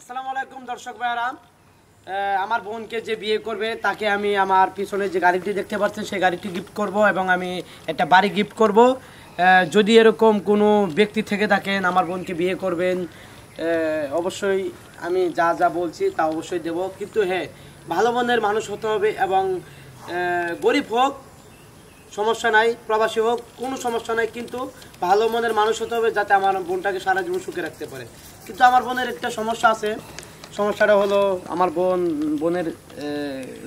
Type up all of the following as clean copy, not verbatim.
আসসালামু আলাইকুম দর্শক ভাইরা, আমার বোনকে যে বিয়ে করবে তাকে আমি আমার পিছনে যে গাড়িটি দেখতে পাচ্ছেন সেই গাড়িটি গিফট করব এবং আমি একটা বাড়ি গিফট করব। যদি এরকম কোনো ব্যক্তি থেকে থাকেন আমার বোনকে বিয়ে করবেন, অবশ্যই আমি যা যা বলছি তা অবশ্যই দেব। কিন্তু হ্যাঁ, ভালো মনের মানুষ হতে হবে এবং গরিব হোক সমস্যা নাই, প্রবাসী হোক কোনো সমস্যা নাই, কিন্তু ভালো মনের মানুষ হতে হবে যাতে আমার বোনটাকে সারা জীবন সুখে রাখতে পারে। কিন্তু আমার বোনের একটা সমস্যা আছে, সমস্যাটা হলো আমার বোনের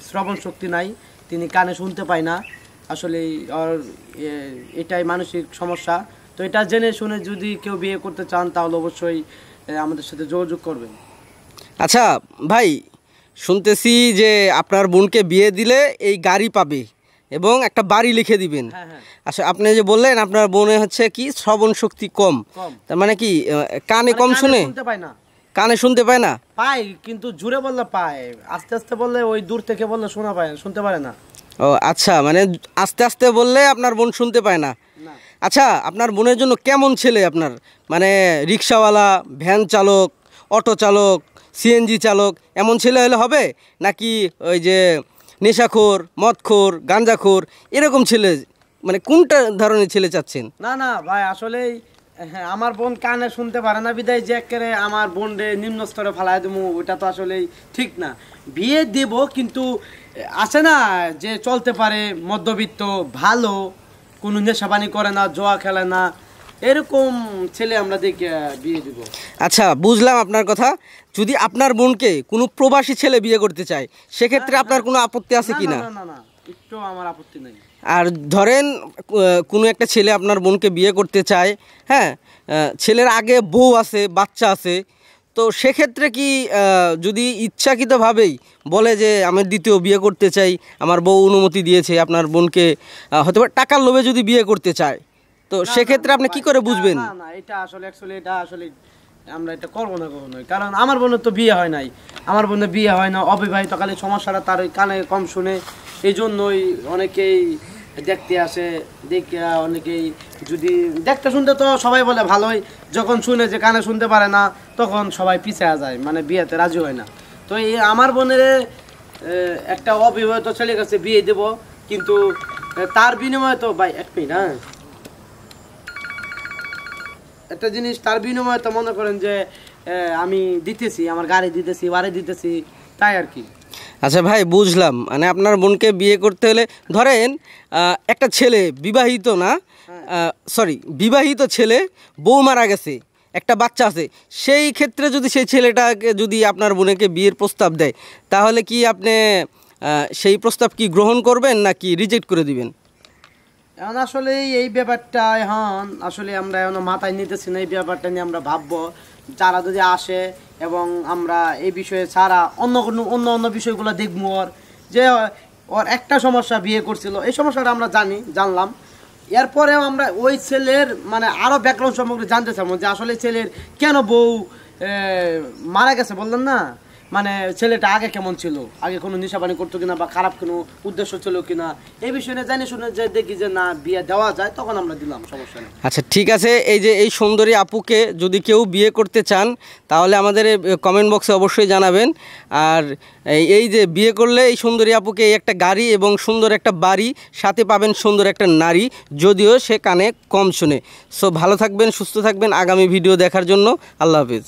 শ্রবণ শক্তি নাই, তিনি কানে শুনতে পায় না। আসলে এটাই মানসিক সমস্যা। তো এটা জেনে শুনে যদি কেউ বিয়ে করতে চান তাহলে অবশ্যই আমাদের সাথে যোগাযোগ করবেন। আচ্ছা ভাই, শুনতেছি যে আপনার বোনকে বিয়ে দিলে এই গাড়ি পাবে এবং একটা বাড়ি লিখে দিবেন। আচ্ছা, আপনি যে বললেন আপনার বোনে হচ্ছে কি শ্রবণ শক্তি কম, তার মানে কি কানে কম শুনে? কানে শুনতে পায় না, পায় কিন্তু জোরে বললে পায়, আস্তে আস্তে বললে ওই দূর থেকে বললে শুনতে পারে না। ও আচ্ছা, মানে আস্তে আস্তে বললে আপনার বোন শুনতে পায় না। আচ্ছা, আপনার বোনের জন্য কেমন ছেলে আপনার, মানে রিক্সাওয়ালা, ভ্যান চালক, অটো চালক, সিএনজি চালক এমন ছেলে হলে হবে, নাকি ওই যে নেশাখোর, মদখোর, গাঁজাখোর এরকম ছেলে, মানে কোনটা ধরনের ছেলে চাচ্ছেন? না না ভাই, আসলেই হ্যাঁ, আমার বোন কানে শুনতে পারে না বিদায় যে একেবারে আমার বোন রে নিম্ন স্তরে ফেলাই দেবো, ওটা তো আসলেই ঠিক না। বিয়ে দেব কিন্তু আছে না যে চলতে পারে, মধ্যবিত্ত, ভালো, কোনো নেশাবানি করে না, জোয়া খেলে না, এরকম ছেলে আমরা দেখে বিয়ে দিব। আচ্ছা, বুঝলাম আপনার কথা। যদি আপনার বোনকে কোনো প্রবাসী ছেলে বিয়ে করতে চায় সেক্ষেত্রে আপনার কোনো আপত্তি আছে কি না? না না, একটু আমার আপত্তি নেই। আর ধরেন কোনো একটা ছেলে আপনার বোনকে বিয়ে করতে চায়, হ্যাঁ, ছেলের আগে বউ আছে, বাচ্চা আছে, তো সেক্ষেত্রে কি যদি ইচ্ছাকৃতভাবেই বলে যে আমি দ্বিতীয় বিয়ে করতে চাই, আমার বউ অনুমতি দিয়েছে, আপনার বোনকে হয়তো টাকার লোভে যদি বিয়ে করতে চায়, তো সেক্ষেত্রে আপনি কি করে বুঝবেন? না না, এটা আসলে আমরা এটা করবো না কখনোই, কারণ আমার বোনের তো বিয়ে হয় নাই, আমার বোনের বিয়ে হয় না, অবিবাহিত কালে সমস্যাটা তার ওই কানে কম শুনে, এই জন্যই অনেকেই দেখতে আসে। দেখে অনেকেই যদি দেখতে শুনতে তো সবাই বলে ভালোই, যখন শুনে যে কানে শুনতে পারে না তখন সবাই পিছিয়ে যায়, মানে বিয়েতে রাজি হয় না। তো এই আমার বোনের একটা অবিবাহিত ছেলের কাছে বিয়ে দেব, কিন্তু তার বিনিময়ে তো ভাই এক মিনিট, হ্যাঁ, একটা জিনিস, তার বিনিময়ে তো মনে করেন যে আমি দিতেছি, আমার গাড়ি দিতেছি, বাড়ি দিতেছি, তাই আর কি। আচ্ছা ভাই, বুঝলাম। মানে আপনার বোনকে বিয়ে করতে হলে ধরেন একটা ছেলে বিবাহিত না, বিবাহিত ছেলে, বউ মারা গেছে, একটা বাচ্চা আছে, সেই ক্ষেত্রে যদি সেই ছেলেটাকে যদি আপনার বোনকে বিয়ের প্রস্তাব দেয় তাহলে কি আপনি সেই প্রস্তাব কি গ্রহণ করবেন নাকি রিজেক্ট করে দিবেন? এখন আসলে এই ব্যাপারটা এখন আসলে আমরা এখন মাথায় নিতেছি না, এই ব্যাপারটা নিয়ে আমরা ভাববো যারা যদি আসে, এবং আমরা এই বিষয়ে ছাড়া অন্য বিষয়গুলো দেখবো। ওর একটা সমস্যা বিয়ে করছিল, এই সমস্যাটা আমরা জানলাম, এরপরেও আমরা ওই ছেলের মানে আরও ব্যাকগ্রাউন্ড সম্পর্কে জানতে চাবো যে আসলে ছেলের কেন বউ মারা গেছে, বললেন না, মানে ছেলেটা আগে কেমন ছিল, আগে কোনো নেশাপানি করতো কিনা বা খারাপ কোনো উদ্দেশ্য ছিল কিনা, এই বিষয়ে জানি শুনে যে দেখি যে না বিয়ে দেওয়া যায়, তখন আমরা দিলাম, সমস্যা নেই। আচ্ছা ঠিক আছে, এই যে এই সুন্দরী আপুকে যদি কেউ বিয়ে করতে চান তাহলে আমাদের কমেন্ট বক্সে অবশ্যই জানাবেন। আর এই যে বিয়ে করলে এই সুন্দরী আপুকে এই একটা গাড়ি এবং সুন্দর একটা বাড়ি, সাথে পাবেন সুন্দর একটা নারী, যদিও সে কানে কম শুনে। সো ভালো থাকবেন, সুস্থ থাকবেন, আগামী ভিডিও দেখার জন্য আল্লাহ হাফিজ।